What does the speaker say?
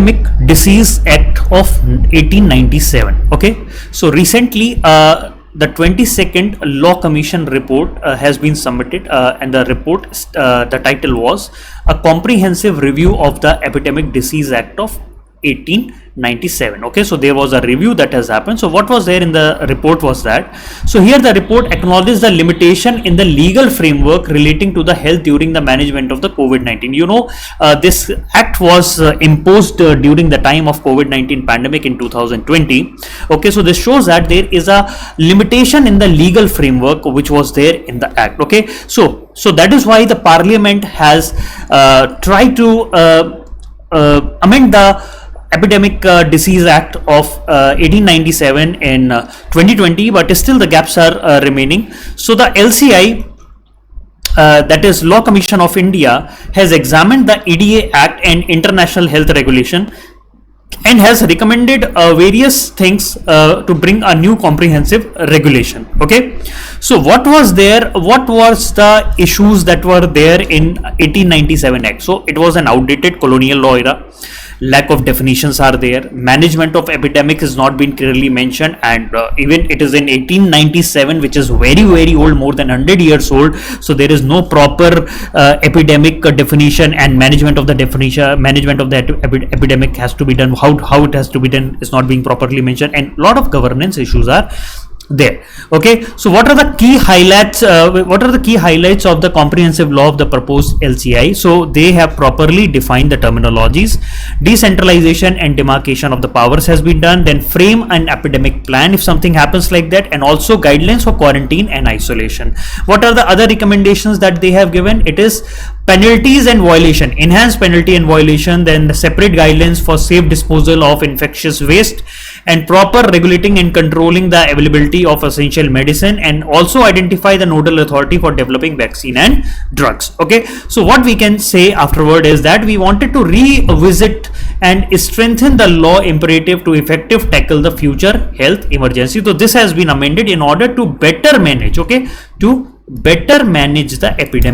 Epidemic Disease Act of 1897. Okay, so recently the 22nd Law Commission report has been submitted, and the report, the title was A Comprehensive Review of the Epidemic Disease Act of 1897. Okay, so there was a review that has happened. So what was there in the report was that, so here the report acknowledged the limitation in the legal framework relating to the health during the management of the COVID-19. You know, this act was imposed during the time of COVID-19 pandemic in 2020. Okay, so this shows that there is a limitation in the legal framework which was there in the act. Okay, so that is why the parliament has tried to amend the Epidemic Disease Act of 1897 in 2020, but still the gaps are remaining. So the LCI, that is Law Commission of India, has examined the EDA Act and International Health Regulation and has recommended various things to bring a new comprehensive regulation. Okay, so what was there, what was the issues that were there in 1897 Act? So it was an outdated colonial law era. Lack of definitions are there. Management of epidemic has not been clearly mentioned, and even it is in 1897, which is very old, more than 100 years old. So there is no proper epidemic definition, and management of the epidemic has to be done. How it has to be done is not being properly mentioned, and a lot of governance issues are there. Okay, so what are the key highlights? What are the key highlights of the comprehensive law of the proposed LCI? So they have properly defined the terminologies. Decentralization and demarcation of the powers has been done. Then frame an epidemic plan if something happens like that, and also guidelines for quarantine and isolation. What are the other recommendations that they have given? It is penalties and violation, enhanced penalty and violation, then the separate guidelines for safe disposal of infectious waste, and proper regulating and controlling the availability of essential medicine, and also identify the nodal authority for developing vaccine and drugs. Okay, so what we can say afterward is that we wanted to revisit and strengthen the law imperative to effective tackle the future health emergency. So this has been amended in order to better manage, okay, to better manage the epidemic.